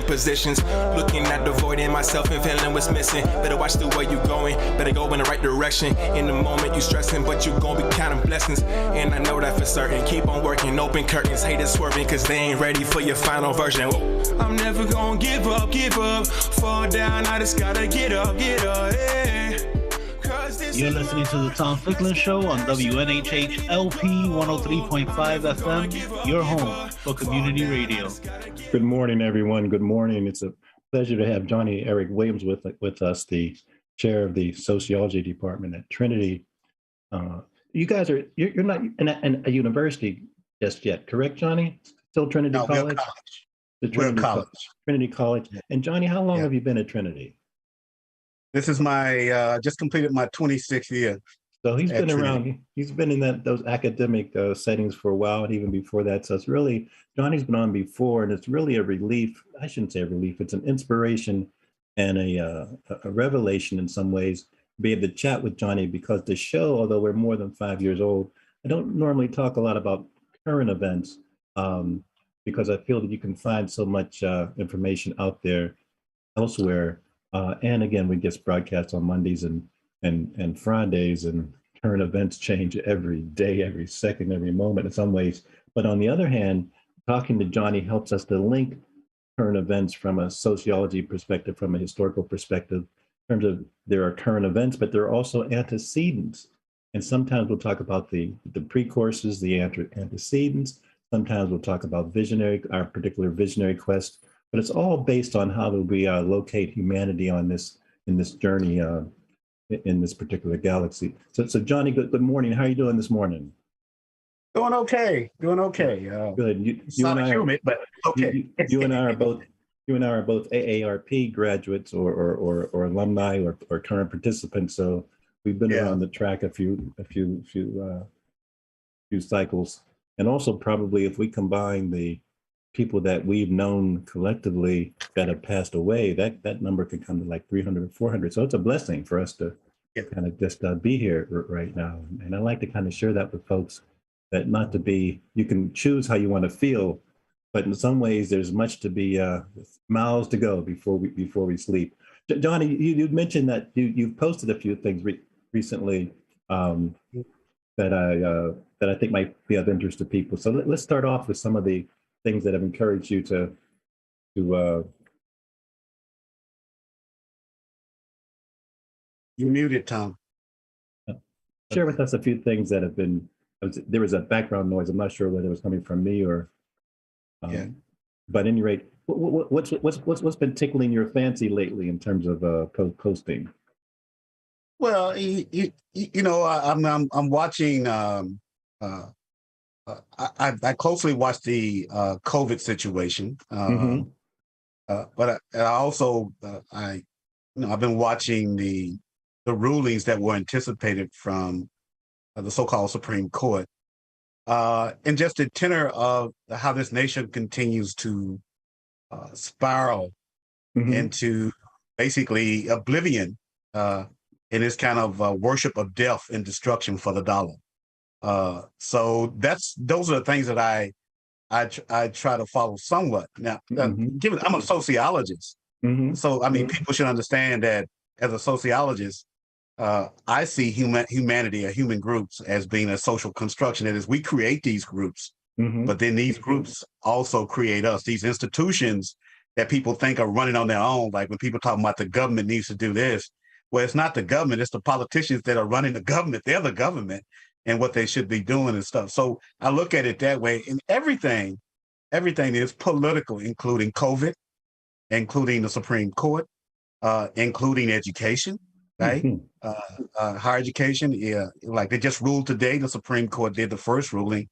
switching positions, looking at the void in myself and feeling what's missing. Better watch the way you going, better go in the right direction. In the moment you stressing, but you gon' be counting blessings, and I know that for certain. Keep on working, open curtains, haters swerving, cause they ain't ready for your final version. Whoa. I'm never gonna give up, fall down, I just gotta get up, yeah. You're listening to the Tom Ficklin Show on WNHH LP 103.5 FM, your home for community radio. Good morning, everyone. Good morning. It's a pleasure to have Johnny Eric Williams with us, the chair of the sociology department at Trinity. You guys you're not in a university just yet, correct, Johnny? Still Trinity College? We're college. Trinity College. And Johnny, how long have you been at Trinity? This is my just completed my 26th year. So he's been around. He's been in those academic settings for a while, and even before that. So it's really, Johnny's been on before, and it's really a relief. I shouldn't say a relief. It's an inspiration and a revelation in some ways to be able to chat with Johnny, because the show, although we're more than 5 years old, I don't normally talk a lot about current events because I feel that you can find so much information out there elsewhere. And again, we get broadcasts on Mondays and Fridays, and current events change every day, every second, every moment in some ways. But on the other hand, talking to Johnny helps us to link current events from a sociology perspective, from a historical perspective, in terms of there are current events, but there are also antecedents. And sometimes we'll talk about the precourses, the antecedents. Sometimes we'll talk about our particular visionary quest. But it's all based on how do we locate humanity in this journey in this particular galaxy. So Johnny, good morning. How are you doing this morning? Doing okay. Good. It's not humid, but okay. You and I are both AARP graduates or alumni or current participants. So we've been around the track a few cycles, and also probably if we combine the people that we've known collectively that have passed away, that number could come to like 300 or 400. So it's a blessing for us to kind of just be here right now. And I like to kind of share that with folks, that not to be, you can choose how you want to feel, but in some ways there's much to be, miles to go before we sleep. Johnny, you mentioned that you've posted a few things recently that I think might be of interest to people. So let's start off with some of the things that have encouraged you to You muted, Tom. Share with us a few things that have been, there was a background noise. I'm not sure whether it was coming from me or, but at any rate, what's been tickling your fancy lately in terms of posting? Well, you know, I'm watching, I closely watch the COVID situation, but I also I've been watching the rulings that were anticipated from the so-called Supreme Court, and just the tenor of how this nation continues to spiral into basically oblivion in this kind of worship of death and destruction for the dollar. So those are the things that I try to follow somewhat. Now, given I'm a sociologist, so I mean, people should understand that as a sociologist, I see humanity or human groups as being a social construction. That is, we create these groups, but then these groups also create us. These institutions that people think are running on their own, like when people talk about the government needs to do this, well, it's not the government, it's the politicians that are running the government. They're the government and what they should be doing and stuff. So I look at it that way, and everything is political, including COVID, including the Supreme Court, including education, right? Higher education, like they just ruled today, the Supreme Court did the first ruling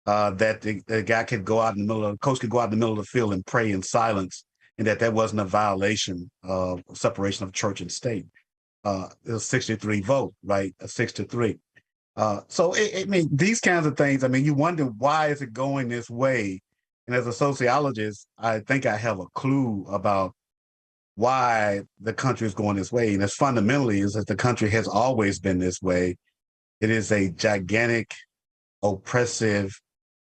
that the guy could go out in the middle of, the coach could go out in the middle of the field and pray in silence, and that wasn't a violation of separation of church and state. It was 63 vote, right? A 6-3. So I mean, these kinds of things, I mean, you wonder why is it going this way? And as a sociologist, I think I have a clue about why the country is going this way. And it's fundamentally is that the country has always been this way. It is a gigantic, oppressive,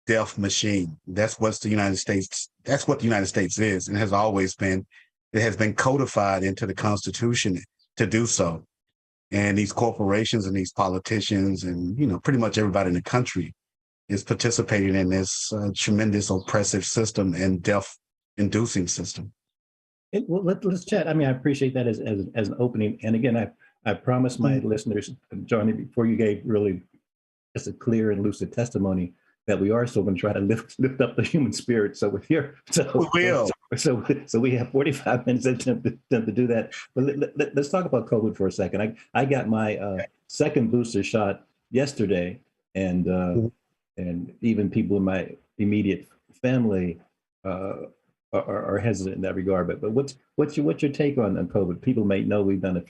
death machine. That's what the United States is and has always been. It has been codified into the Constitution to do so. And these corporations and these politicians and, pretty much everybody in the country is participating in this tremendous oppressive system and death-inducing system. Well, let's chat. I mean, I appreciate that as an opening. And again, I promised my listeners, Johnny, before you gave really just a clear and lucid testimony, that we are still going to try to lift up the human spirit. So we're here. So we will. So we have 45 minutes to do that. But let's talk about COVID for a second. I got my second booster shot yesterday, and even people in my immediate family are hesitant in that regard. But what's your take on COVID? People may know we've done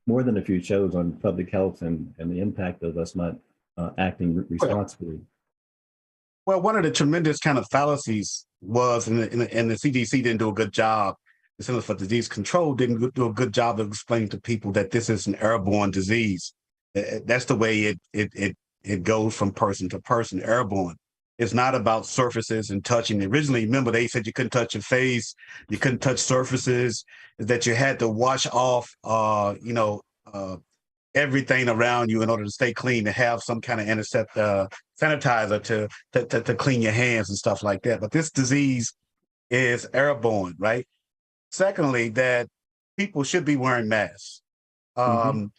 more than a few shows on public health and the impact of us not acting responsibly. Well, one of the tremendous kind of fallacies was, and the CDC didn't do a good job, the Centers for Disease Control didn't do a good job of explaining to people that this is an airborne disease. That's the way it goes from person to person, airborne. It's not about surfaces and touching. Originally, remember, they said you couldn't touch your face, you couldn't touch surfaces, that you had to wash off, everything around you in order to stay clean, to have some kind of sanitizer to clean your hands and stuff like that. But this disease is airborne, right? Secondly, that people should be wearing masks. And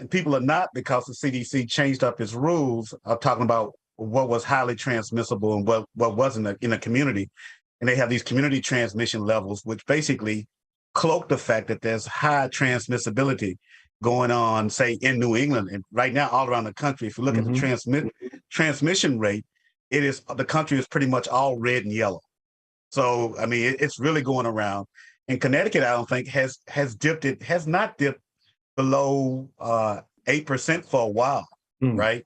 people are not, because the CDC changed up its rules of talking about what was highly transmissible and what wasn't in a community. And they have these community transmission levels, which basically cloak the fact that there's high transmissibility going on, say, in New England. And right now, all around the country, if you look at the transmission rate, the country is pretty much all red and yellow. So, I mean, it's really going around. And Connecticut, I don't think, has not dipped below 8% for a while, right?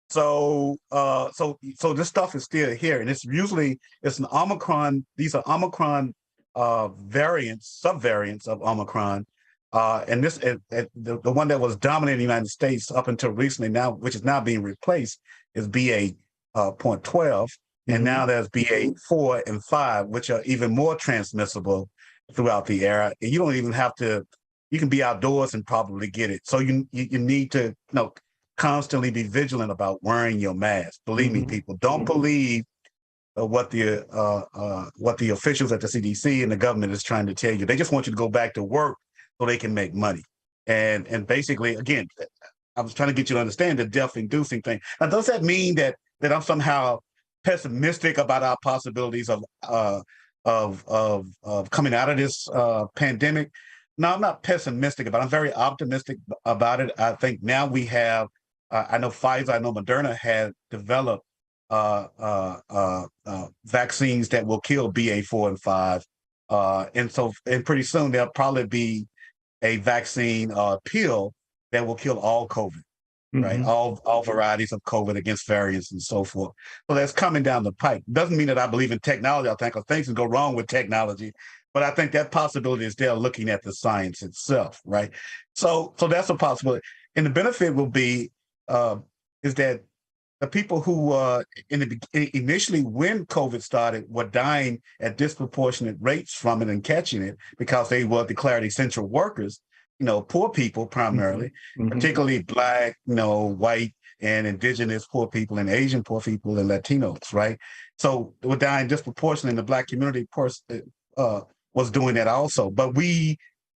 So this stuff is still here, and it's an Omicron. These are Omicron variants, subvariants of Omicron, and the one that was dominating the United States up until recently, now, which is now being replaced, is BA.12, and now there's BA.4 and 5, which are even more transmissible throughout the air. And you don't even have to. You can be outdoors and probably get it. So you need to constantly be vigilant about wearing your mask. Believe me, people, don't believe what the officials at the CDC and the government is trying to tell you. They just want you to go back to work so they can make money. And basically, again, I was trying to get you to understand the death-inducing thing. Now, does that mean that I'm somehow pessimistic about our possibilities of coming out of this pandemic? No, I'm not pessimistic about it. I'm very optimistic about it. I think now we have, I know Pfizer, I know Moderna had developed vaccines that will kill BA.4 and 5. And pretty soon there'll probably be a vaccine pill that will kill all COVID, right? All varieties of COVID against variants and so forth. So that's coming down the pipe. Doesn't mean that I believe in technology. I think things can go wrong with technology. But I think that possibility is there, looking at the science itself, right? So that's a possibility. And the benefit will be is that the people who initially, when COVID started, were dying at disproportionate rates from it and catching it because they were declared essential workers, poor people primarily, particularly Black, white and indigenous poor people and Asian poor people and Latinos, right? So they were dying disproportionately, and the Black community was doing that also. But we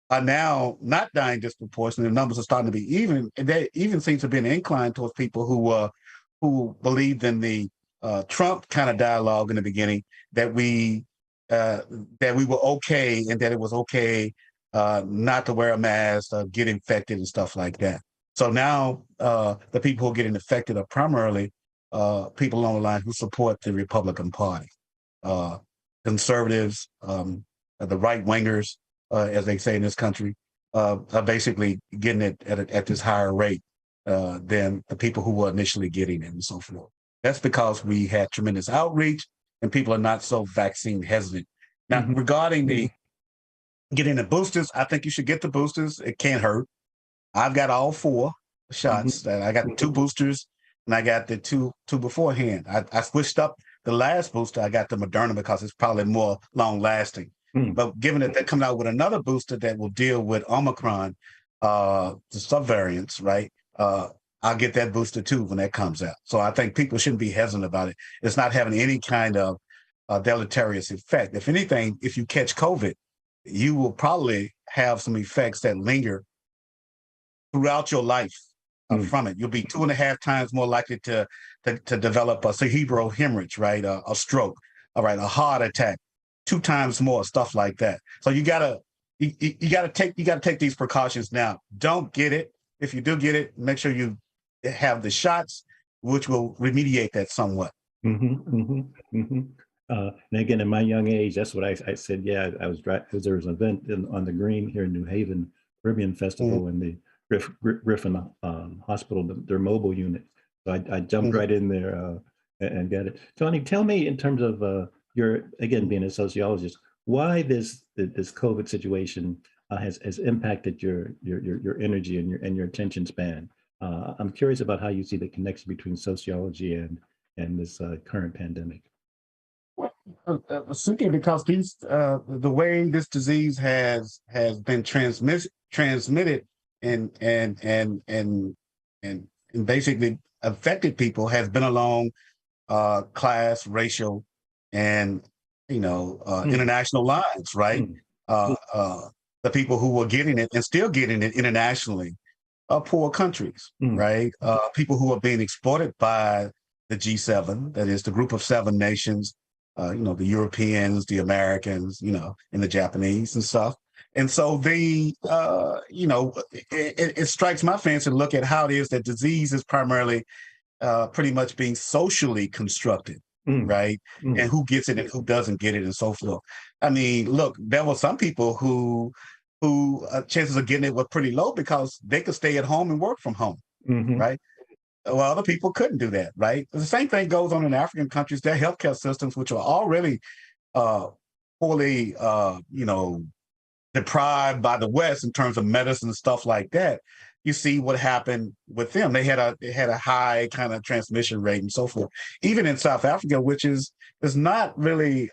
are now not dying disproportionately. The numbers are starting to be even. And there even seems to be an incline towards people who believed in the Trump kind of dialogue in the beginning, that we were okay and that it was okay not to wear a mask, get infected and stuff like that. So now the people who are getting infected are primarily people along the line who support the Republican Party, conservatives, the right wingers, as they say in this country, are basically getting it at this higher rate than the people who were initially getting it and so forth. That's because we had tremendous outreach and people are not so vaccine hesitant. Now, regarding the getting the boosters, I think you should get the boosters. It can't hurt. I've got all 4 shots. I got 2 boosters and I got the two beforehand. I switched up the last booster. I got the Moderna because it's probably more long lasting. But given that they're coming out with another booster that will deal with Omicron, the subvariants, right? I'll get that booster too when that comes out. So I think people shouldn't be hesitant about it. It's not having any kind of deleterious effect. If anything, if you catch COVID, you will probably have some effects that linger throughout your life from it. You'll be 2.5 times more likely to develop a cerebral hemorrhage, right? A stroke, all right, a heart attack, 2 times more, stuff like that. So you gotta take these precautions now. Don't get it. If you do get it, make sure you have the shots, which will remediate that somewhat. And again, in my young age, that's what I said. Yeah, I was driving because there was an event on the Green here in New Haven, Caribbean Festival, and the Griffin Hospital, their mobile unit. So I jumped right in there and got it. Johnny, tell me, in terms of your, again, being a sociologist, why this COVID situation has impacted your energy and your attention span. I'm curious about how you see the connection between sociology and this current pandemic. Simply because the way this disease has been transmitted and basically affected people has been along class, racial, and international lines, right? The people who were getting it and still getting it internationally are poor countries, right? People who are being exploited by the G7, that is the group of 7 nations, the Europeans, the Americans, and the Japanese and stuff. And so it strikes my fancy to look at how it is that disease is primarily pretty much being socially constructed, right? And who gets it and who doesn't get it and so forth. I mean, look, there were some people who chances of getting it were pretty low because they could stay at home and work from home, right? Well, other people couldn't do that, right? The same thing goes on in African countries. Their healthcare systems, which are already poorly, deprived by the West in terms of medicine and stuff like that. You see what happened with them. They had a high kind of transmission rate and so forth. Even in South Africa, which is not really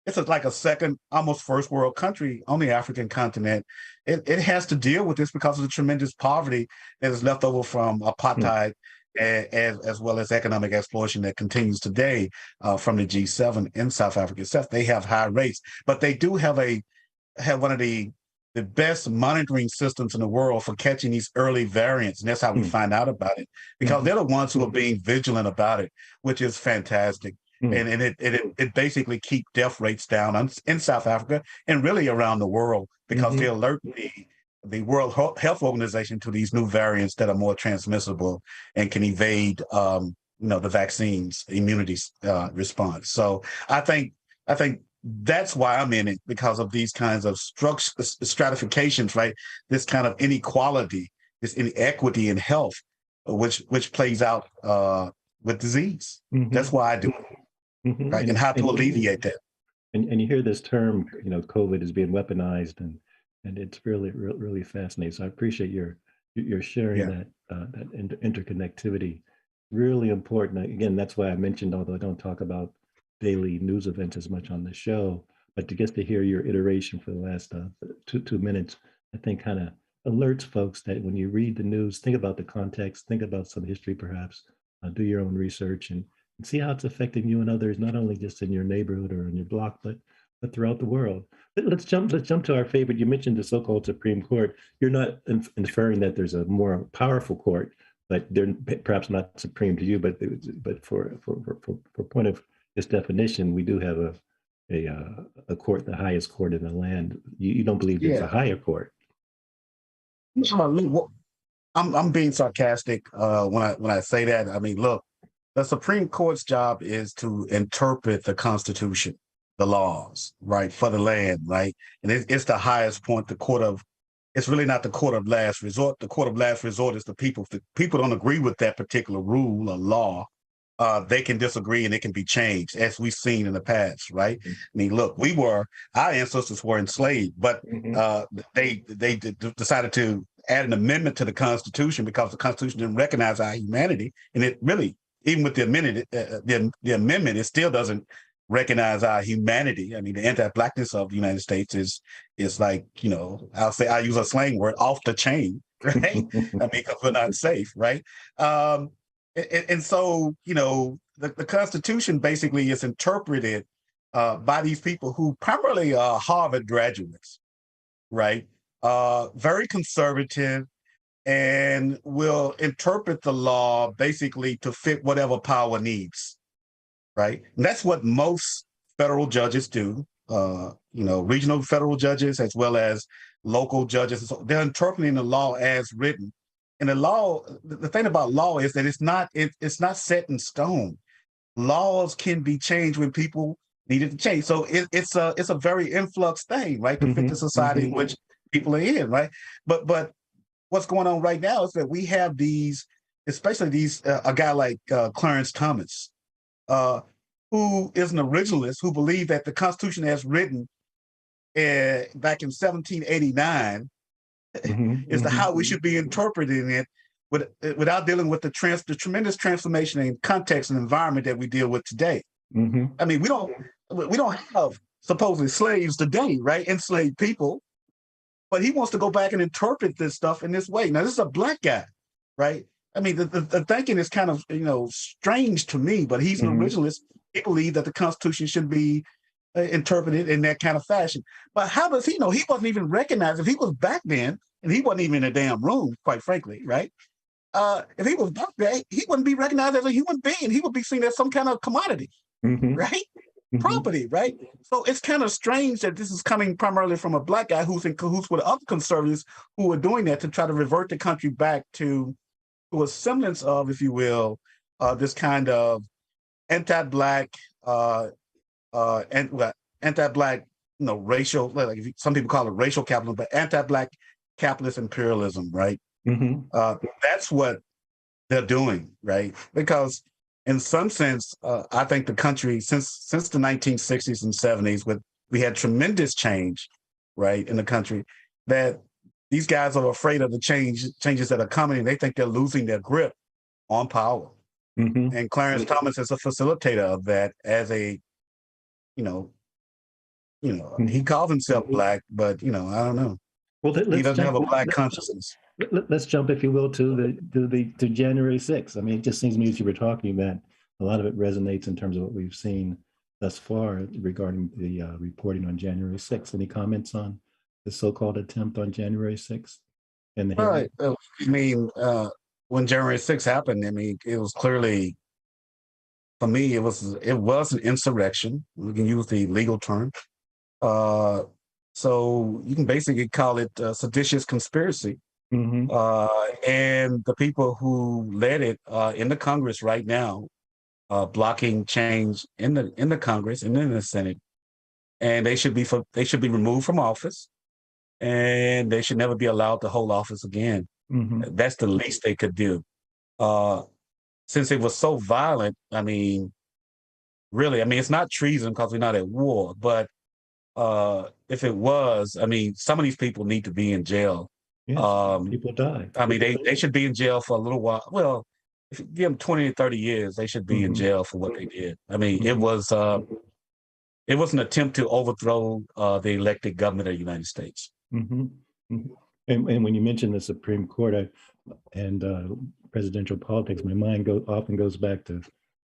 it's like a second, almost first world country on the African continent. It has to deal with this because of the tremendous poverty that is left over from apartheid, as well as economic exploitation that continues today from the G7 in South Africa itself. They have high rates, but they do have one of the best monitoring systems in the world for catching these early variants. And that's how we find out about it, because they're the ones who are being vigilant about it, which is fantastic. And it basically keep death rates down in South Africa and really around the world, because they alert the World Health Organization to these new variants that are more transmissible and can evade the vaccine's immunity response. So I think that's why I'm in it, because of these kinds of stratifications, right? This kind of inequality, this inequity in health, which plays out with disease. That's why I do it. Right, and how to alleviate that. And you hear this term, COVID is being weaponized, and it's really fascinating. So I appreciate your sharing that interconnectivity. Really important. Again, that's why I mentioned, although I don't talk about daily news events as much on the show, but to get to hear your iteration for the last 2 minutes, I think kind of alerts folks that when you read the news, think about the context, think about some history, perhaps, do your own research and see how it's affecting you and others, not only just in your neighborhood or in your block, but throughout the world. But let's jump to our favorite. You mentioned the so-called Supreme Court. You're not inferring that there's a more powerful court, but they're perhaps not supreme to you. But for point of this definition, we do have a court, the highest court in the land. You don't believe there's a higher court? I'm being sarcastic when I say that. I mean, look. The Supreme Court's job is to interpret the Constitution, the laws, right, for the land, right? And it's the highest point, it's really not the court of last resort. The court of last resort is the people. If the people don't agree with that particular rule or law, they can disagree and it can be changed, as we've seen in the past, right? I mean, look, our ancestors were enslaved, but they decided to add an amendment to the Constitution because the Constitution didn't recognize our humanity, and it really, even with the amendment, the amendment, it still doesn't recognize our humanity. I mean, the anti-blackness of the United States is like, I use a slang word, off the chain, right? I mean, because we're not safe, right? And so, the Constitution basically is interpreted by these people who primarily are Harvard graduates, right? Very conservative, and will interpret the law basically to fit whatever power needs, right? And that's what most federal judges do, regional federal judges as well as local judges. So they're interpreting the law as written. And the thing about law is that it's not set in stone. Laws can be changed when people need it to change. So it's a very influx thing, right? To fit the society in which people are in, right? But what's going on right now is that we have especially a guy like Clarence Thomas, who is an originalist, who believed that the Constitution as written back in 1789 is how we should be interpreting it without dealing with the tremendous transformation in context and environment that we deal with today. I mean, we don't have supposedly slaves today, right? Enslaved people, but he wants to go back and interpret this stuff in this way. Now, this is a Black guy, right? I mean, the thinking is kind of, strange to me, but he's an originalist. He believed that the Constitution should be interpreted in that kind of fashion. But how does he know? He wasn't even recognized. If he was back then, and he wasn't even in a damn room, quite frankly, right? If he was back there, he wouldn't be recognized as a human being. He would be seen as some kind of commodity, right? Property, right? So it's kind of strange that this is coming primarily from a Black guy who's in cahoots with other conservatives who are doing that to try to revert the country back to a semblance of, if you will, this kind of anti-Black, anti-Black, racial, like some people call it racial capitalism, but anti-Black capitalist imperialism, right? That's what they're doing, right? Because in some sense, I think the country, since the 1960s and 70s, we had tremendous change, right, in the country, that these guys are afraid of the changes that are coming, and they think they're losing their grip on power. And Clarence Thomas is a facilitator of that as a, he calls himself Black, but, I don't know. Well, he doesn't have a Black consciousness. Let's jump, if you will, to January 6th. I mean, it just seems to me, as you were talking, that a lot of it resonates in terms of what we've seen thus far regarding the reporting on January 6th. Any comments on the so-called attempt on January 6th? Right. I mean, when January 6th happened, I mean, it was clearly, for me, it was an insurrection. We can use the legal term. So you can basically call it a seditious conspiracy. And the people who led it in the Congress right now, blocking change in the Congress and in the Senate, and they should be removed from office, and they should never be allowed to hold office again. That's the least they could do. Since it was so violent, I mean, really, I mean, it's not treason because we're not at war, but if it was, I mean, some of these people need to be in jail. Yes, people die. I mean, they should be in jail for a little while. Well, if you give them 20 to 30 years, they should be in jail for what they did. I mean, it was an attempt to overthrow the elected government of the United States. And when you mention the Supreme Court and presidential politics, my mind often goes back to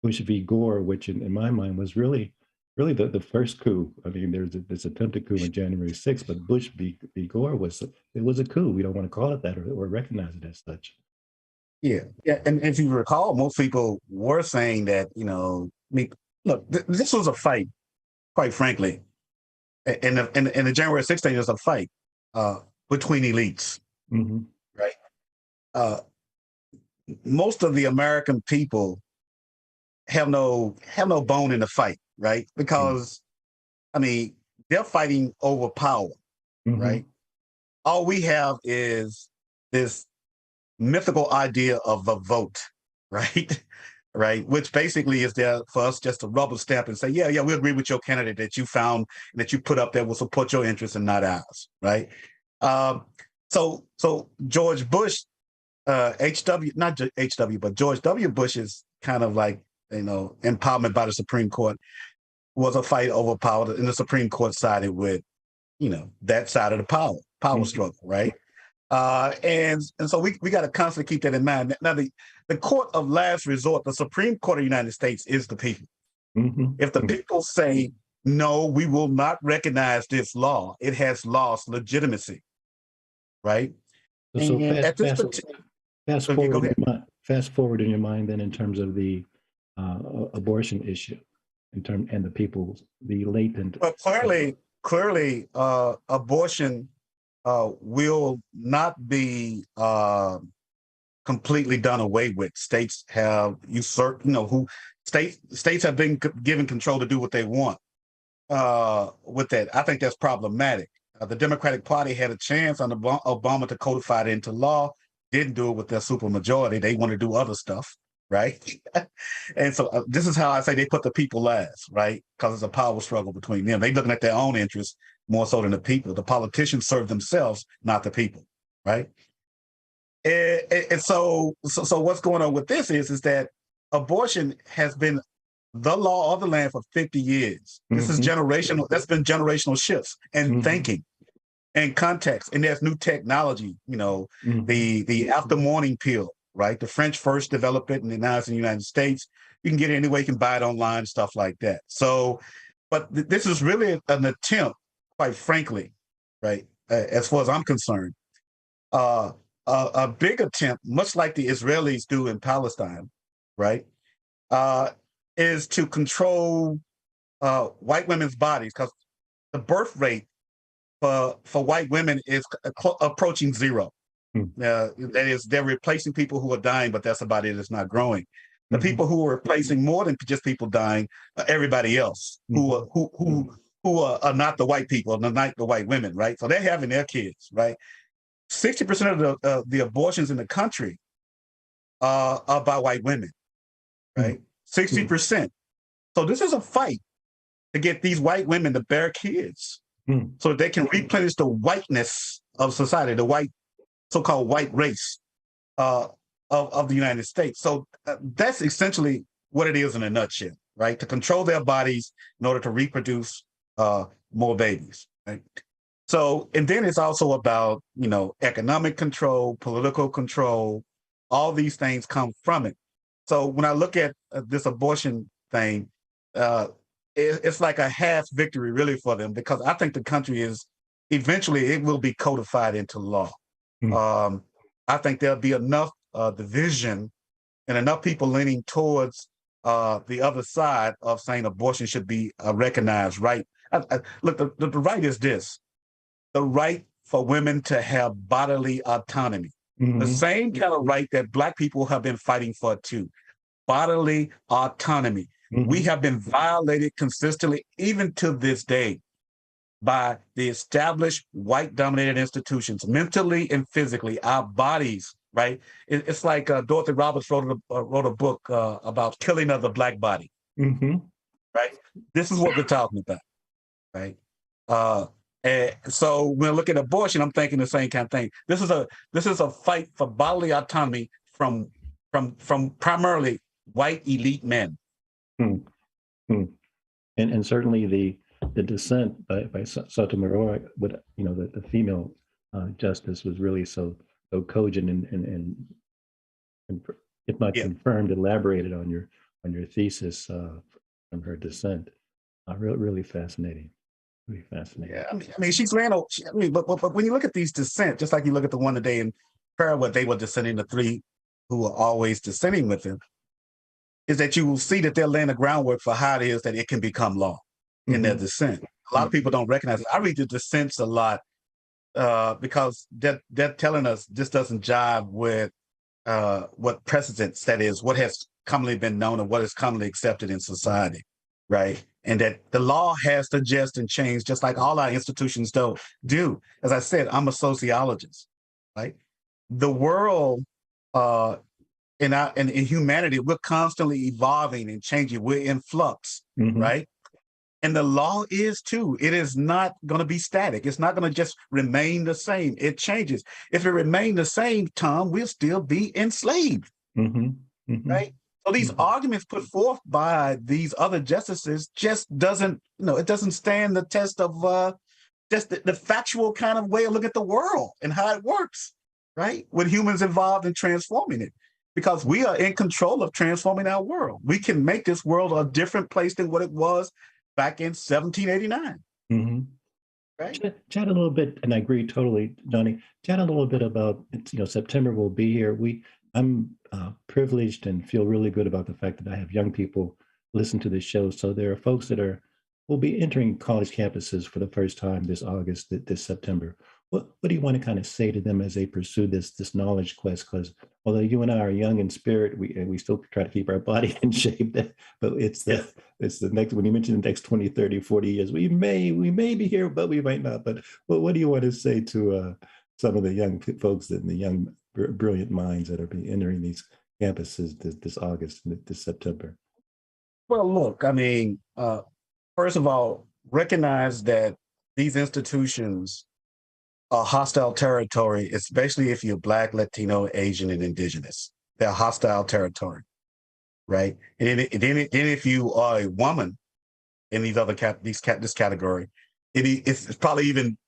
Bush v. Gore, which in my mind was really the first coup. I mean, there's this attempted coup on January 6th, but Bush v. Gore was a coup. We don't want to call it that or recognize it as such. Yeah. And if you recall, most people were saying that, I mean, look, this was a fight, quite frankly. And the January 6th thing is a fight between elites, right? Most of the American people have no bone in the fight, right? Because, I mean, they're fighting over power, right? All we have is this mythical idea of a vote, right? Right, which basically is there for us just to rubber stamp and say, yeah, we agree with your candidate that you found, that you put up that will support your interests and not ours, right? So George Bush, HW, not HW, but George W. Bush's kind of like, empowerment by the Supreme Court was a fight over power, and the Supreme Court sided with, that side of the power struggle, right? And so we got to constantly keep that in mind. Now, the court of last resort, the Supreme Court of the United States, is the people. If the people say, no, we will not recognize this law, it has lost legitimacy, right? So fast forward in your mind then in terms of the abortion issue, and the latent. But clearly, abortion will not be completely done away with. States have usurped, states have been given control to do what they want with that. I think that's problematic. The Democratic Party had a chance under Obama to codify it into law, didn't do it with their supermajority. They want to do other stuff, right? And so this is how I say they put the people last, right? Because it's a power struggle between them. They're looking at their own interests more so than the people. The politicians serve themselves, not the people, right? And so what's going on with this is that abortion has been the law of the land for 50 years. This is generational. That's been generational shifts in thinking and context. And there's new technology, the after morning pill, right? The French first developed it, and now it's in the United States. You can get it anywhere. You can buy it online, stuff like that. So, but this is really an attempt, quite frankly, right? As far as I'm concerned, a big attempt, much like the Israelis do in Palestine, right? Is to control white women's bodies, because the birth rate for white women is approaching zero. That is, they're replacing people who are dying, but that's about it. It's not growing. The people who are replacing more than just people dying, everybody else who are not the white people, not the white women, right? So they're having their kids, right? 60% of the abortions in the country are by white women, right? 60%. So this is a fight to get these white women to bear kids so that they can replenish the whiteness of society, the white, so-called white race of the United States. So that's essentially what it is in a nutshell, right? To control their bodies in order to reproduce more babies, right? So, and then it's also about, economic control, political control, all these things come from it. So when I look at this abortion thing, it's like a half victory really for them, because I think the country is, eventually it will be codified into law. I think there'll be enough division and enough people leaning towards the other side of saying abortion should be a recognized right. Look, the right is this: the right for women to have bodily autonomy. The same kind of right that Black people have been fighting for too. Bodily autonomy. We have been violated consistently, even to this day, by the established white-dominated institutions, mentally and physically. Our bodies, right? It's like Dorothy Roberts wrote a book about killing of the Black body, right? This is what we're talking about, right? And so when I look at abortion, I'm thinking the same kind of thing. This is a fight for bodily autonomy from primarily white elite men. And certainly the dissent by Sotomayor, with the female justice was really so cogent and if not confirmed, elaborated on your thesis from her dissent. Really fascinating. Really fascinating. Yeah, I mean, she's ran. But when you look at these dissent, just like you look at the one today in prayer, where they were dissenting, the three who are always dissenting with him, is that you will see that they're laying the groundwork for how it is that it can become law in their dissent. A lot of people don't recognize it. I read the dissents a lot because they're telling us this doesn't jive with what precedents, that is, what has commonly been known and what is commonly accepted in society, right? And that the law has to adjust and change, just like all our institutions do. As I said, I'm a sociologist, right? The world in humanity, we're constantly evolving and changing. We're in flux, right? And the law is too. It is not going to be static. It's not going to just remain the same. It changes. If it remained the same, Tom, we'll still be enslaved. Right? So these arguments put forth by these other justices just doesn't, it doesn't stand the test of just the factual kind of way of looking at the world and how it works, right? With humans involved in transforming it. Because we are in control of transforming our world. We can make this world a different place than what it was back in 1789. Right? Chat a little bit, and I agree totally, Johnny. Chat a little bit about, September will be here. I'm privileged and feel really good about the fact that I have young people listen to this show. So there are folks that will be entering college campuses for the first time this August, this September. What do you want to kind of say to them as they pursue this knowledge quest? Because although you and I are young in spirit, we still try to keep our body in shape. But it's the next, when you mention the next 20, 30, 40 years, we may be here, but we might not. But what do you want to say to some of the young folks and the young brilliant minds that are entering these campuses this August, this September? Well, look, I mean, first of all, recognize that these institutions are hostile territory, especially if you're Black, Latino, Asian, and Indigenous. They're hostile territory, right? And then if you are a woman in these other this category, it's probably even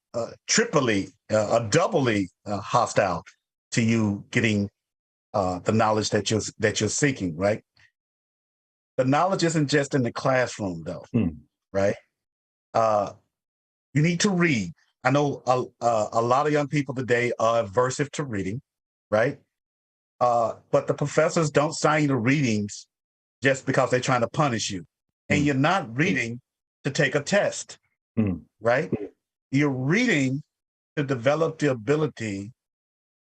triply, doubly hostile to you getting the knowledge that you're seeking, right? The knowledge isn't just in the classroom, though, right? You need to read. I know a lot of young people today are aversive to reading, right? But the professors don't sign you to readings just because they're trying to punish you. And you're not reading to take a test, right? You're reading to develop the ability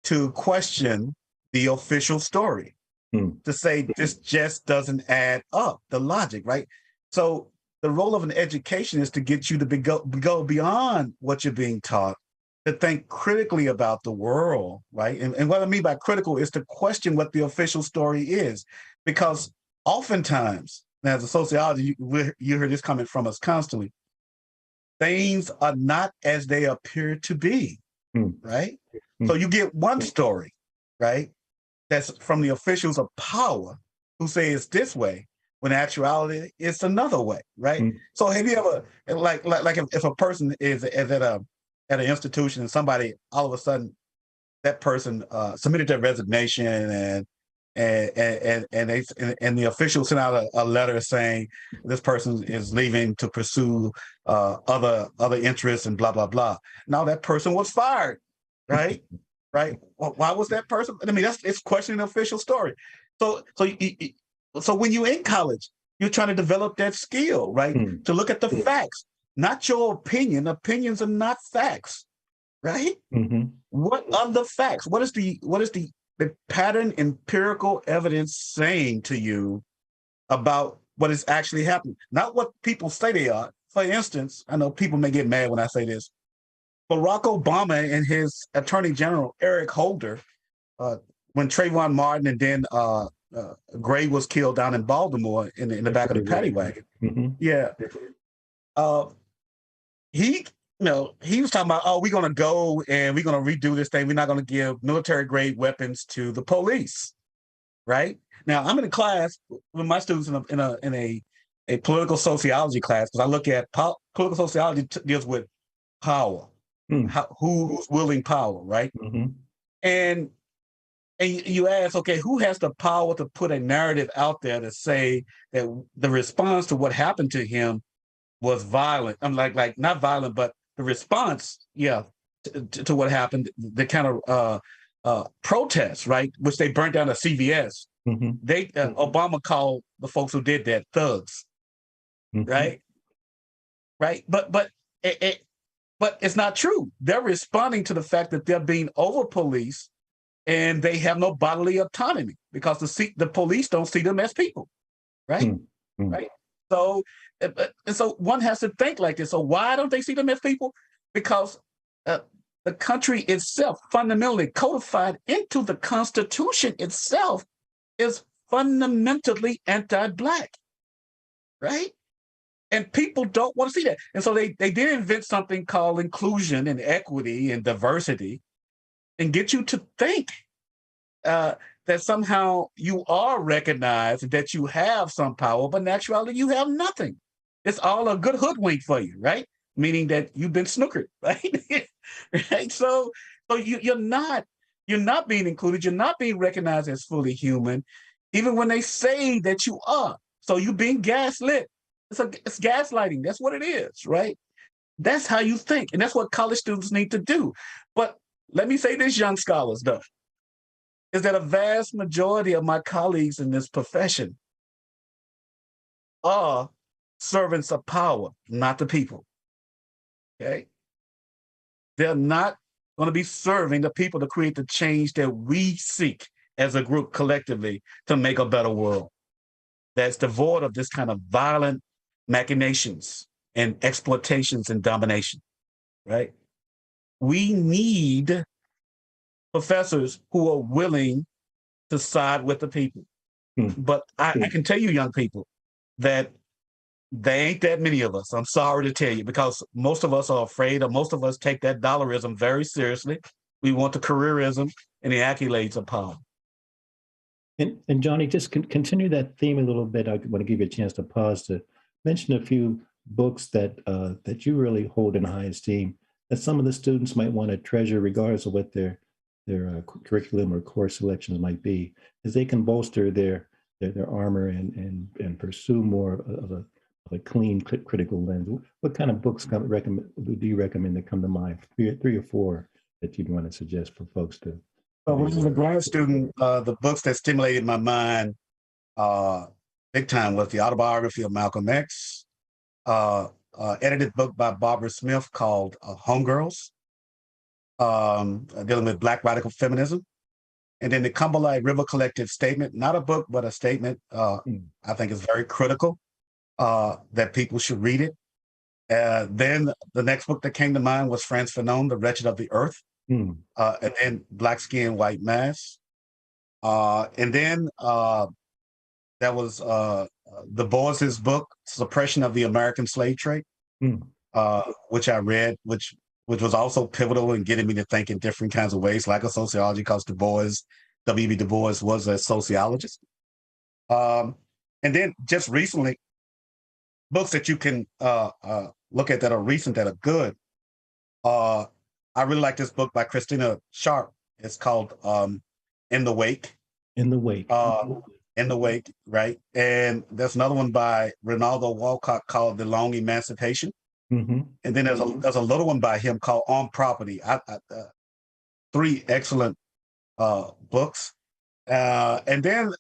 to question the official story, to say this just doesn't add up, the logic, right? So the role of an education is to get you to go beyond what you're being taught, to think critically about the world, right? And what I mean by critical is to question what the official story is. Because oftentimes, as a sociologist, you hear this coming from us constantly, things are not as they appear to be, right? So you get one story, right, that's from the officials of power who say it's this way, when in actuality it's another way, right? So have you ever, like if a person is at an institution and somebody all of a sudden that person submitted their resignation and the official sent out a letter saying this person is leaving to pursue other interests and blah blah blah. Now that person was fired, right? Right? Well, why was that person? I mean, it's questioning the official story. So when you're in college, you're trying to develop that skill, right? To look at the facts, not your opinion. Opinions are not facts, right? What are the facts? What is the pattern empirical evidence saying to you about what is actually happening? Not what people say they are. For instance, I know people may get mad when I say this. Barack Obama and his Attorney General, Eric Holder, when Trayvon Martin and then Gray was killed down in Baltimore in the back of the paddy wagon. Yeah. He was talking about, oh, we're going to go and we're going to redo this thing. We're not going to give military grade weapons to the police. Right now, I'm in a class with my students in a political sociology class, because I look at political sociology deals with power, who's wielding power, right? And you ask, okay, who has the power to put a narrative out there to say that the response to what happened to him was violent? I'm like not violent, but the response, to what happened, the kind of protests, right, which they burnt down a CVS. Obama called the folks who did that thugs, right? But it's not true. They're responding to the fact that they're being over policed and they have no bodily autonomy because the police don't see them as people, right? Right. So, and so one has to think like this. So why don't they see them as people? Because the country itself, fundamentally codified into the Constitution itself, is fundamentally anti-Black, right? And people don't want to see that. And so they did invent something called inclusion and equity and diversity and get you to think that somehow you are recognized, that you have some power, but in actuality, you have nothing. It's all a good hoodwink for you, right? Meaning that you've been snookered, right? Right. So you're not being included. You're not being recognized as fully human, even when they say that you are. So you're being gaslit. It's gaslighting. That's what it is, right? That's how you think, and that's what college students need to do. But let me say this, young scholars, though, is that a vast majority of my colleagues in this profession are servants of power, not the people. Okay? They're not going to be serving the people to create the change that we seek as a group collectively to make a better world that's devoid of this kind of violent machinations and exploitations and domination, right? We need professors who are willing to side with the people. But I can tell you, young people, that there ain't that many of us. I'm sorry to tell you, because most of us are afraid, or most of us take that dollarism very seriously. We want the careerism and the accolades of power. And Johnny, just continue that theme a little bit. I want to give you a chance to pause to mention a few books that that you really hold in high esteem, that some of the students might want to treasure, regardless of what their curriculum or course selections might be, as they can bolster their armor and pursue more of a clean, critical lens. What kind of books do you recommend that come to mind? Three or four that you'd want to suggest for folks to. Well, when I was a grad student, the books that stimulated my mind big time was the autobiography of Malcolm X, edited book by Barbara Smith called Homegirls, dealing with Black radical feminism. And then the Cumberland River Collective statement, not a book, but a statement, I think is very critical, that people should read it. Then the next book that came to mind was Frantz Fanon, The Wretched of the Earth, and then Black Skin, White Mass. And then that was Du Bois's book, Suppression of the American Slave Trade, which I read, which was also pivotal in getting me to think in different kinds of ways, like a sociology, because W.B. Du Bois was a sociologist. And then just recently, books that you can look at that are recent, that are good. I really like this book by Christina Sharp. It's called In the Wake. In the Wake. In the Wake, right? And there's another one by Ronaldo Walcott called The Long Emancipation. And then there's a little one by him called On Property. Three excellent books. And then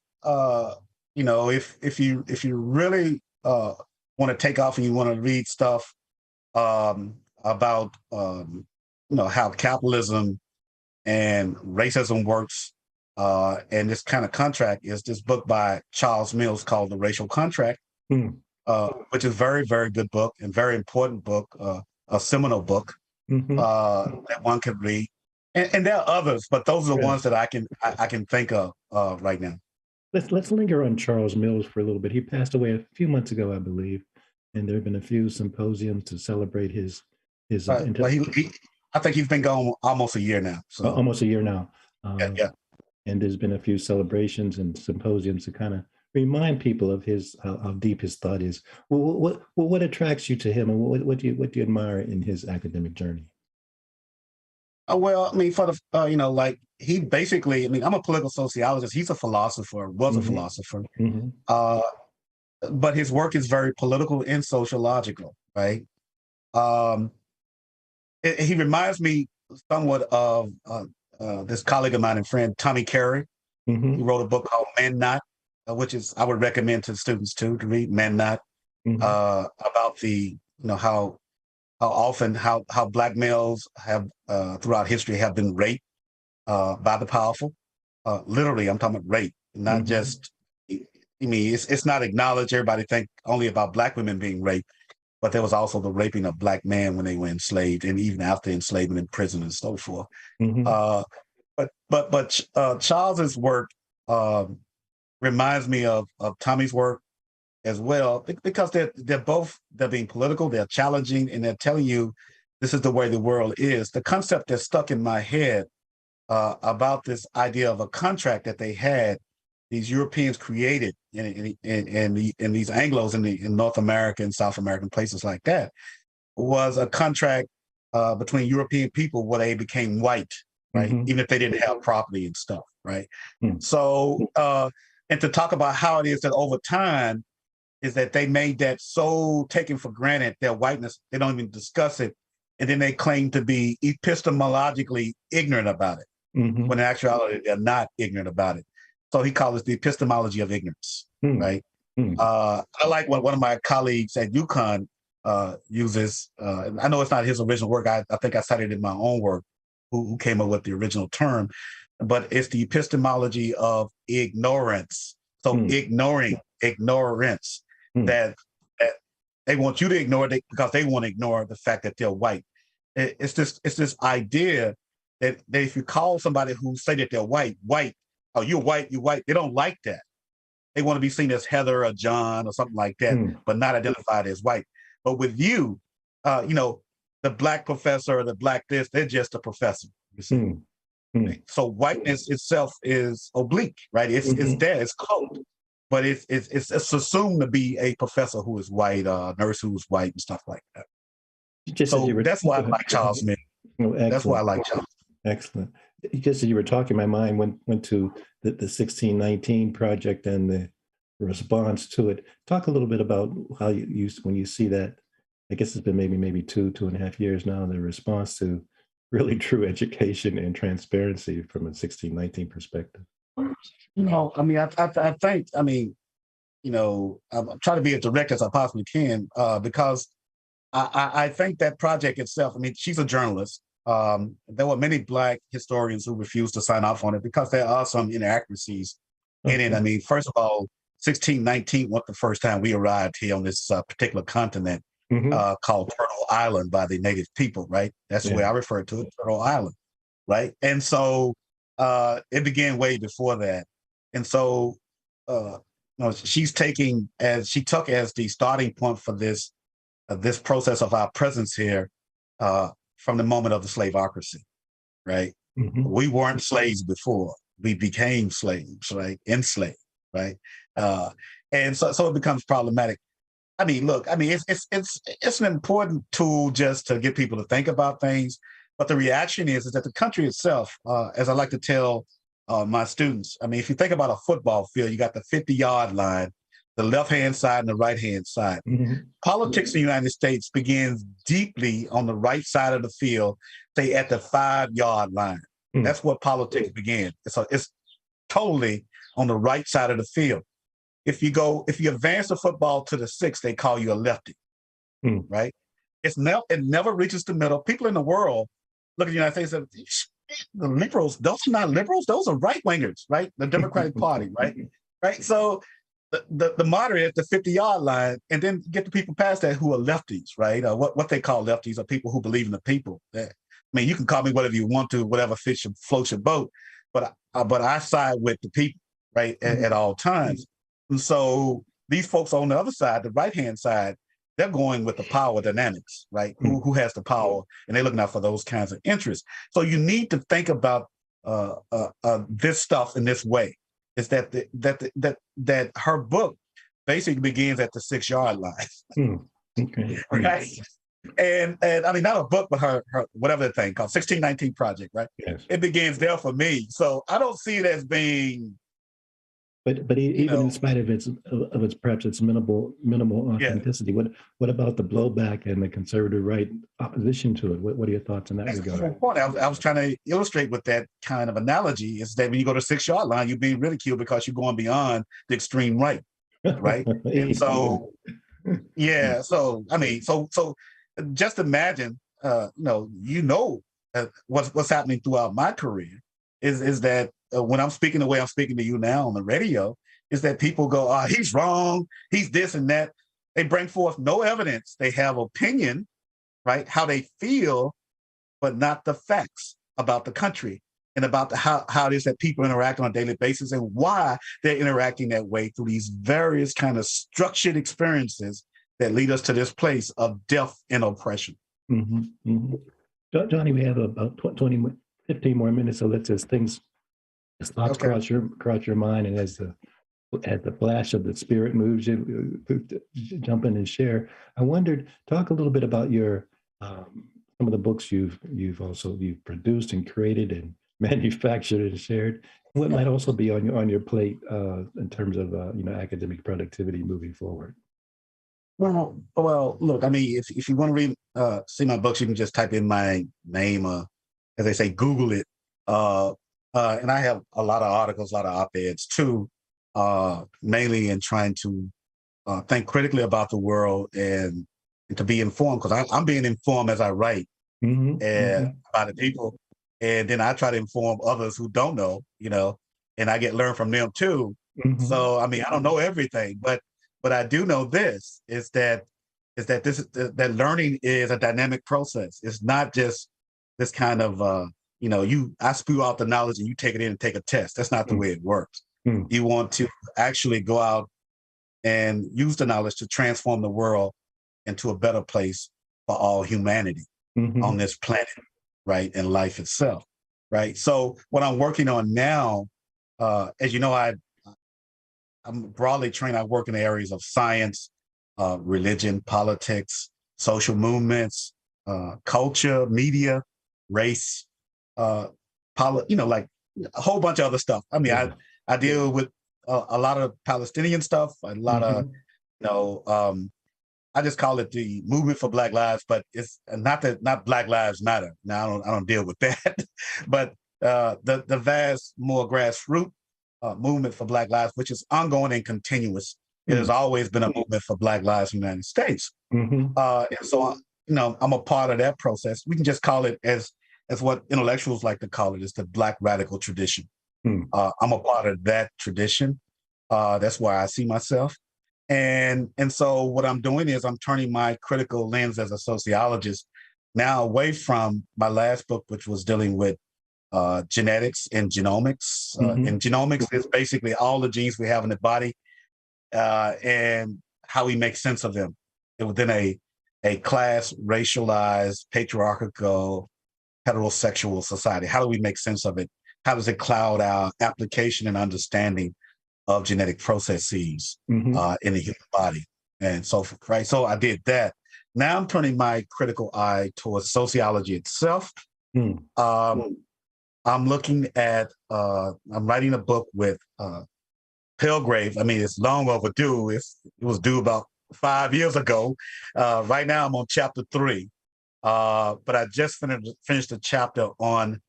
if you really want to take off and you want to read stuff about how capitalism and racism works, and this kind of contract, is this book by Charles Mills called The Racial Contract, which is very, very good book and very important book, a seminal book that one can read. And there are others, but those are the ones that I can think of right now. Let's linger on Charles Mills for a little bit. He passed away a few months ago, I believe, and there have been a few symposiums to celebrate his. I think he's been gone almost a year now. So almost a year now. Yeah. And there's been a few celebrations and symposiums to kind of remind people of how deep his thought is. What attracts you to him, and what do you admire in his academic journey? Well, I mean, for the he basically, I'm a political sociologist. He's a philosopher, was a philosopher, but his work is very political and sociological, right? He reminds me somewhat of this colleague of mine and friend, Tommy Carey. He wrote a book called Men Not, which I would recommend to students too, to read Men Not, about the, how often Black males have throughout history have been raped by the powerful. Literally, I'm talking about rape, not just, it's not acknowledged. Everybody think only about Black women being raped, but there was also the raping of Black men when they were enslaved, and even after enslavement in prison and so forth. But Charles's work reminds me of Tommy's work, as well, because they're being political, they're challenging, and they're telling you this is the way the world is. The concept that stuck in my head about this idea of a contract that they had, these Europeans created in these Anglos in North America and South American places like that, was a contract between European people where they became white, right? Mm-hmm. Even if they didn't have property and stuff, right? Mm-hmm. So, and to talk about how it is that over time is that they made that so taken for granted, their whiteness, they don't even discuss it. And then they claim to be epistemologically ignorant about it, Mm-hmm. when in actuality, they're not ignorant about it. So he calls it the epistemology of ignorance, right? I like what one of my colleagues at UConn uses. I know it's not his original work. I think I cited it in my own work, who came up with the original term, but it's the epistemology of ignorance. So ignoring ignorance, that they want you to ignore it because they want to ignore the fact that they're white. It's this idea that if you call somebody who say that they're white, oh, you're white, they don't like that. They want to be seen as Heather or John or something like that, but not identified as white. But with you, the black professor or the black this, they're just a professor. You see? So whiteness itself is oblique, right? It's there, it's cloaked, but it's assumed to be a professor who is white, a nurse who's white, and stuff like that. So that's why I like Charles Smith. Oh, that's why I like Charles. Excellent. Just as you were talking, my mind went to the 1619 project and the response to it. Talk a little bit about how you when you see that. I guess it's been maybe 2.5 years now. The response to really true education and transparency from a 1619 perspective. I think, I'm trying to be as direct as I possibly can because I think that project itself, she's a journalist. There were many Black historians who refused to sign off on it because there are some inaccuracies in it. First of all, 1619 wasn't the first time we arrived here on this particular continent called Turtle Island by the native people, right? That's the way I refer to it, Turtle Island, right? And so it began way before that. And so she took as the starting point for this process of our presence here from the moment of the slaveocracy, right? We weren't slaves before. We became slaves, right? Enslaved, right? And so it becomes problematic. It's an important tool just to get people to think about things. But the reaction is that the country itself, as I like to tell my students, if you think about a football field, you got the 50-yard line, the left-hand side and the right-hand side. Politics in the United States begins deeply on the right side of the field, say at the 5-yard line. That's where politics began. It's totally on the right side of the field. If you advance the football to the 6, they call you a lefty, right? It never reaches the middle. People in the world look at the United States and say, the liberals, those are not liberals, those are right-wingers, right? The Democratic Party, right? Right. So the moderate, the 50-yard line, and then get the people past that who are lefties, right? What they call lefties are people who believe in the people. You can call me whatever you want to, whatever floats your boat, but I side with the people, right, at all times. And so these folks on the other side, the right-hand side, they're going with the power dynamics, right? Who has the power, and they're looking out for those kinds of interests. So you need to think about this stuff in this way. Is that her book basically begins at the 6-yard line, right? And not a book, but her whatever the thing called 1619 Project, right? Yes. It begins there for me. So I don't see it as being. But even in spite of its perhaps its minimal authenticity, what about the blowback and the conservative right opposition to it? What are your thoughts in that regard? I was trying to illustrate with that kind of analogy is that when you go to 6-yard line, you're being ridiculed because you're going beyond the extreme right, right? And so, So just imagine, what's happening throughout my career is that. When I'm speaking the way I'm speaking to you now on the radio, is that people go, he's wrong, he's this and that. They bring forth no evidence. They have opinion, right? How they feel, but not the facts about the country. and about how it is that people interact on a daily basis and why they're interacting that way through these various kind of structured experiences that lead us to this place of death and oppression. Mm-hmm, mm-hmm. Johnny, we have about 15 more minutes, so let's as thoughts cross your mind, and as the flash of the spirit moves you, jump in and share. I wondered, talk a little bit about your some of the books you've produced and created and manufactured and shared. What might also be on your plate in terms of academic productivity moving forward? Well, look, I mean, if you want to read, see my books, you can just type in my name, as they say, Google it. And I have a lot of articles, a lot of op-eds too, mainly in trying to think critically about the world and to be informed, because I'm being informed as I write about the people. And then I try to inform others who don't know, and I learn from them too. Mm-hmm. So, I mean, I don't know everything, but I do know this is that that learning is a dynamic process. It's not just this kind of, I spew out the knowledge and you take it in and take a test. That's not the way it works. You want to actually go out and use the knowledge to transform the world into a better place for all humanity on this planet, right? And life itself, right? So what I'm working on now, as you know, I'm broadly trained. I work in the areas of science, religion, politics, social movements, culture, media, race, like a whole bunch of other stuff. I mean, I deal with a lot of Palestinian stuff, a lot of, I just call it the movement for Black Lives, but it's not Black Lives Matter. Now I don't deal with that, but the vast, more grassroots movement for Black Lives, which is ongoing and continuous. It has always been a movement for Black lives in the United States. And so, I'm a part of that process. We can just call it as what intellectuals like to call it, is the Black radical tradition. I'm a part of that tradition. That's where I see myself. And so what I'm doing is I'm turning my critical lens as a sociologist now away from my last book, which was dealing with genetics and genomics. And genomics is basically all the genes we have in the body and how we make sense of them within a class, racialized, patriarchal, heterosexual society. How do we make sense of it? How does it cloud our application and understanding of genetic processes in the human body? And so, right, so I did that. Now I'm turning my critical eye towards sociology itself. I'm looking at, I'm writing a book with Pilgrave. I mean, it's long overdue. It was due about 5 years ago. Right now I'm on chapter 3, but I just finished a chapter on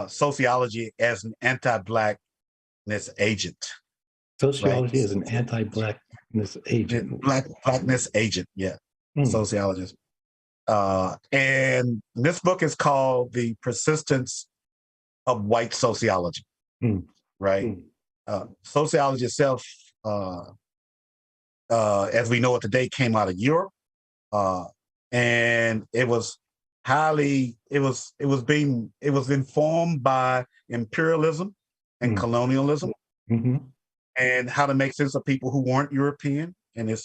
sociology as an anti-Blackness agent. Sociology as an anti-Blackness agent. Blackness agent, yeah. Sociologist. And this book is called The Persistence of White Sociology, right? Sociology itself, as we know it today, came out of Europe, and it was informed by imperialism and colonialism, and how to make sense of people who weren't European. And it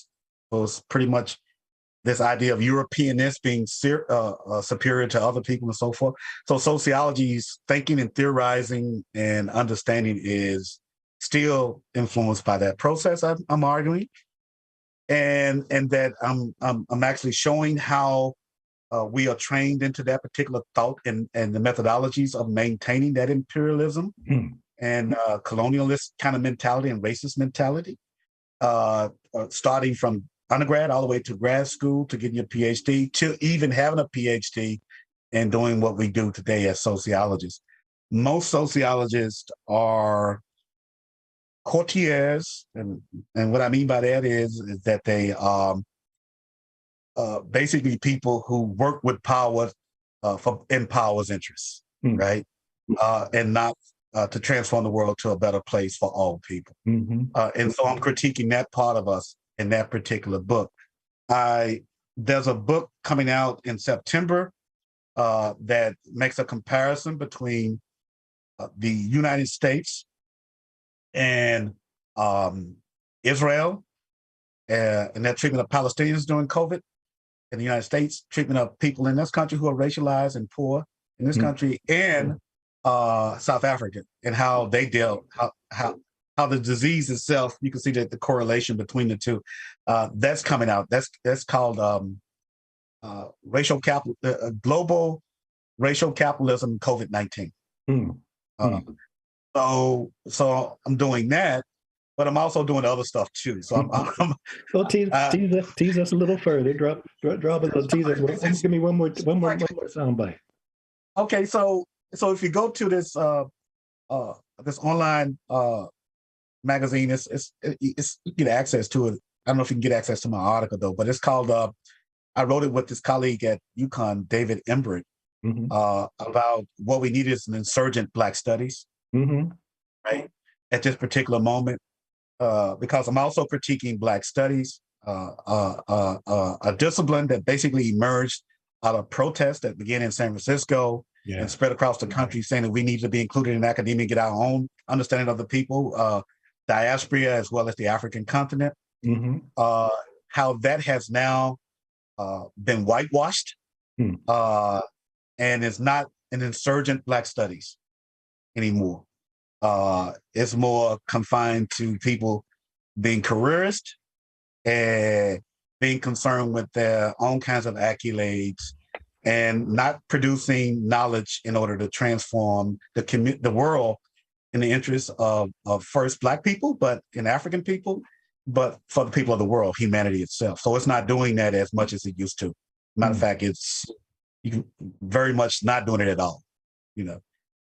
was pretty much this idea of Europeanness being superior to other people and so forth. So sociology's thinking and theorizing and understanding is still influenced by that process, I'm arguing. And that I'm actually showing how we are trained into that particular thought and the methodologies of maintaining that imperialism and colonialist kind of mentality and racist mentality, starting from undergrad all the way to grad school, to getting your PhD, to even having a PhD and doing what we do today as sociologists. Most sociologists are courtiers, and what I mean by that is that they are basically people who work with power in power's interests, right? And not to transform the world to a better place for all people. And so I'm critiquing that part of us in that particular book. There's a book coming out in September that makes a comparison between the United States and Israel and their treatment of Palestinians during COVID, in the United States, treatment of people in this country who are racialized and poor in this country, and South Africa, and how they dealt, how the disease itself, you can see that the correlation between the two. That's coming out. That's called global racial capitalism COVID-19. So I'm doing that, but I'm also doing other stuff too. So I'm well, tease us a little further. Drop a little tease. Give me one more sound bite. Okay, so if you go to this this online magazine, it's you get access to it. I don't know if you can get access to my article though, but it's called. I wrote it with this colleague at UConn, David Embred, about what we need is an insurgent Black studies, right? At this particular moment, because I'm also critiquing Black studies, a discipline that basically emerged out of protests that began in San Francisco and spread across the country, saying that we need to be included in academia, get our own understanding of the people, diaspora, as well as the African continent. How that has now been whitewashed and is not an insurgent Black studies anymore. It's more confined to people being careerist and being concerned with their own kinds of accolades and not producing knowledge in order to transform the world in the interest of first Black people, but in African people, but for the people of the world, humanity itself. So it's not doing that as much as it used to. Matter of fact, it's very much not doing it at all, you know.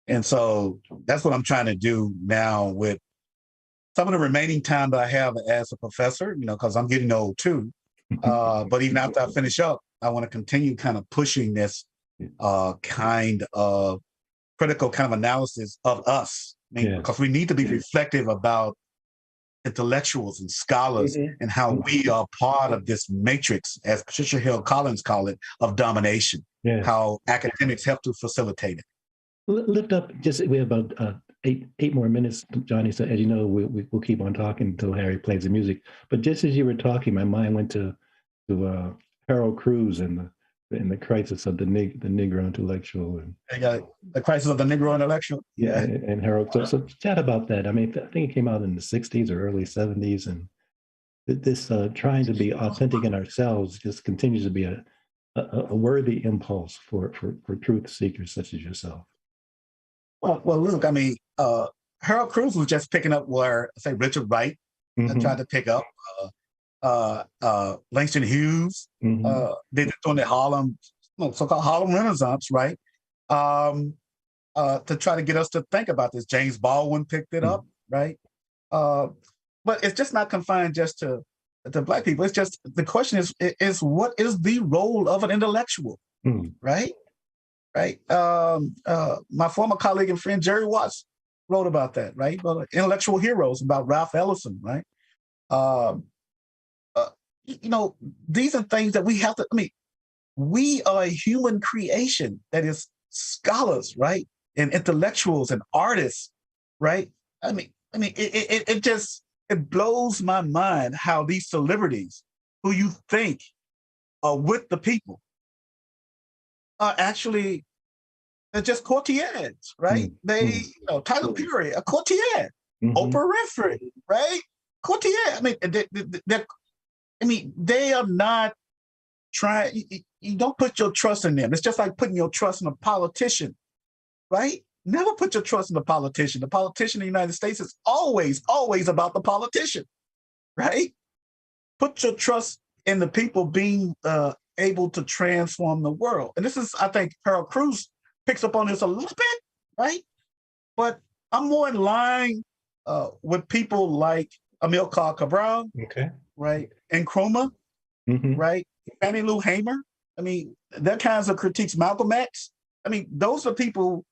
And so that's what I'm trying to do now with some of the remaining time that I have as a professor, you know, because I'm getting old too. But even after I finish up, I want to continue kind of pushing this kind of critical kind of analysis of us. I mean, because we need to be reflective about intellectuals and scholars and how we are part of this matrix, as Patricia Hill Collins called it, of domination, how academics help to facilitate it. Lift up, we have about 8 more minutes, Johnny. So as you know, we'll keep on talking until Harry plays the music. But just as you were talking, my mind went to Harold Cruz and the crisis of the Negro intellectual. And the crisis of the Negro intellectual. Yeah, and Harold. So chat about that. I mean, I think it came out in the 60s or early 70s, and this trying to be authentic in ourselves just continues to be a worthy impulse for truth seekers such as yourself. Well, look, I mean, Harold Cruz was just picking up where, say, Richard Wright tried to pick up. Langston Hughes, they're doing the Harlem, so-called Harlem Renaissance, right? To try to get us to think about this. James Baldwin picked it up, right? But it's just not confined just to Black people. It's just, the question is what is the role of an intellectual, right? Right. My former colleague and friend Jerry Watts wrote about that, right? About intellectual heroes, about Ralph Ellison, right? You know, these are things that we have to, I mean, we are a human creation that is scholars, right? And intellectuals and artists, right? I mean, it just, it blows my mind how these celebrities who you think are with the people are actually, they're just courtiers, right? They, you know, Tyler Perry, a courtier, Oprah Winfrey, right? Courtier. I mean, they are not trying, you don't put your trust in them. It's just like putting your trust in a politician, right? Never put your trust in a politician. The politician in the United States is always about the politician, right? Put your trust in the people being able to transform the world. And this is, I think, Harold Cruz picks up on this a little bit, right? But I'm more in line with people like Amilcar Cabral, right? And Nkrumah, right? Fannie Lou Hamer. I mean, that kinds of critiques, Malcolm X. I mean, those are people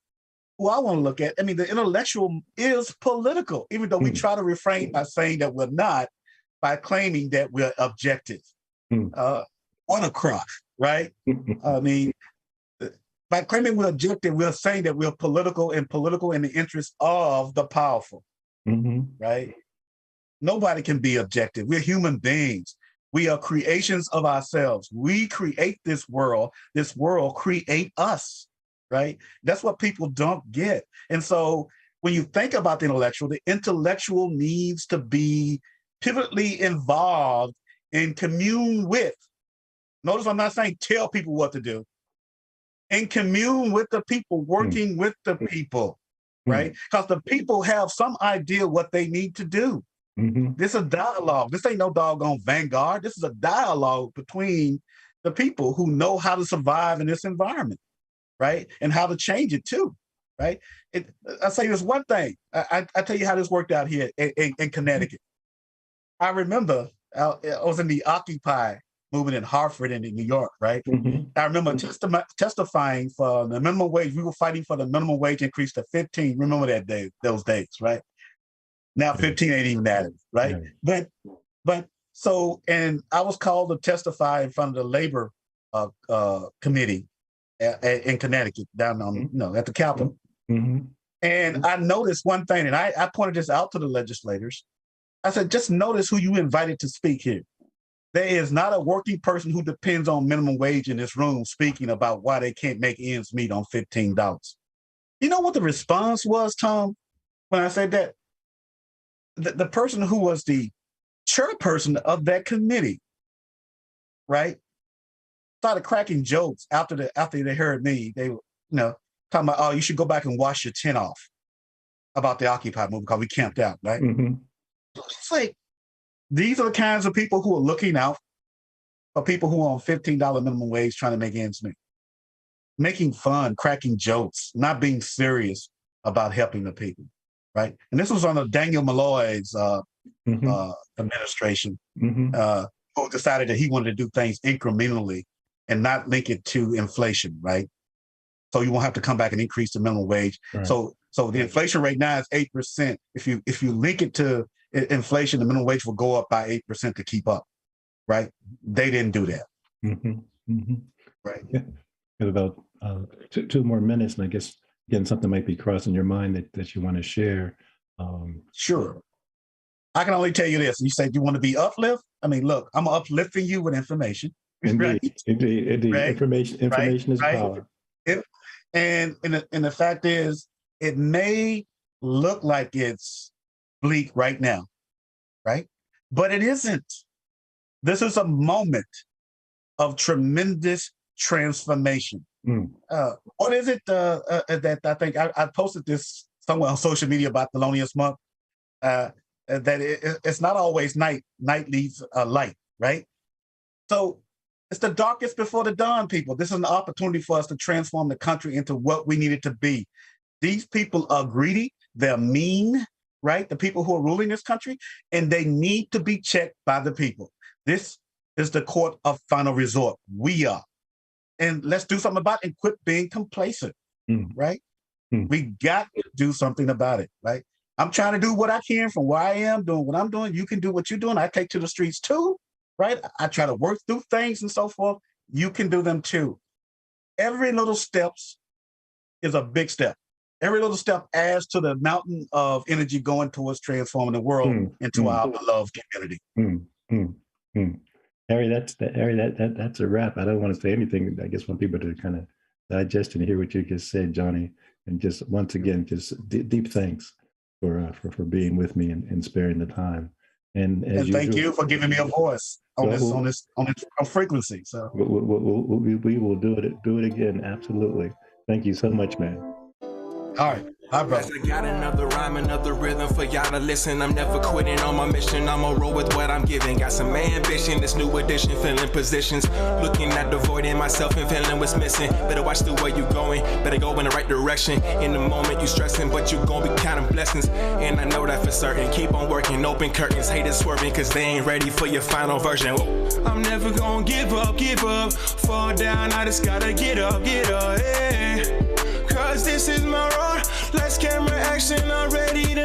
who I want to look at. I mean, the intellectual is political, even though we try to refrain by saying that we're not, by claiming that we're objective. What a crock, right? I mean, By claiming we're objective, we're saying that we're political in the interest of the powerful, right? Nobody can be objective. We're human beings. We are creations of ourselves. We create this world. This world create us, right? That's what people don't get. And so when you think about the intellectual needs to be pivotally involved and commune with. Notice I'm not saying tell people what to do. And commune with the people, working with the people, right? Because the people have some idea what they need to do. This is a dialogue. This ain't no doggone vanguard. This is a dialogue between the people who know how to survive in this environment, right? And how to change it too, right? I'll say this one thing. I tell you how this worked out here in Connecticut. I remember I was in the Occupy movement in Hartford and in New York, right? I remember testifying for the minimum wage. We were fighting for the minimum wage increase to 15. Remember that day, those days, right? Now 15 ain't even that, right? But so, and I was called to testify in front of the labor committee in Connecticut, down on at the Capitol. And I noticed one thing, and I pointed this out to the legislators. I said, just notice who you invited to speak here. There is not a working person who depends on minimum wage in this room speaking about why they can't make ends meet on $15. You know what the response was, Tom, when I said that? The person who was the chairperson of that committee, right, started cracking jokes after they heard me. They were, talking about, oh, you should go back and wash your tent off about the Occupy movement because we camped out, right? It's like, these are the kinds of people who are looking out for people who are on $15 minimum wage trying to make ends meet. Making fun, cracking jokes, not being serious about helping the people, right? And this was under Daniel Malloy's administration, who decided that he wanted to do things incrementally and not link it to inflation, right? So you won't have to come back and increase the minimum wage. Right. So the inflation rate now is 8%. If you link it to inflation, the minimum wage will go up by 8% to keep up, right? They didn't do that. Right. Yeah. Got about 2 more minutes, and I guess again something might be crossing your mind that you want to share. Sure. I can only tell you this. You say, do you want to be uplift? I mean, look, I'm uplifting you with information. Indeed, right? indeed. Right? Information is power. And the fact is, it may look like it's bleak right now, right? But it isn't. This is a moment of tremendous transformation. What is it that I think I posted this somewhere on social media about Thelonious Monk, that it's not always night leaves light, right? So it's the darkest before the dawn, people. This is an opportunity for us to transform the country into what we need it to be. These people are greedy, they're mean, right? The people who are ruling this country, and they need to be checked by the people. This is the court of final resort. We are. And let's do something about it and quit being complacent, right? We got to do something about it, right? I'm trying to do what I can from where I am, doing what I'm doing. You can do what you're doing. I take to the streets too, right? I try to work through things and so forth. You can do them too. Every little steps is a big step. Every little step adds to the mountain of energy going towards transforming the world into our beloved community. Harry, that's a wrap. I don't want to say anything. I just want people to kind of digest and hear what you just said, Johnny. And just once again, just deep thanks for being with me and sparing the time. And thank you for giving me a voice on this frequency. So we will do it again. Absolutely. Thank you so much, man. All right. Hi, brother. I got another rhyme, another rhythm for y'all to listen. I'm never quitting on my mission. I'ma roll with what I'm giving. Got some ambition, this new edition, filling positions. Looking at the void in myself and feeling what's missing. Better watch the way you going. Better go in the right direction. In the moment you stressing, but you gon' be counting blessings. And I know that for certain. Keep on working, open curtains. Haters swerving, cause they ain't ready for your final version. Whoa. I'm never gonna give up. Fall down, I just gotta get up, yeah. Cause this is my road. Less camera action already.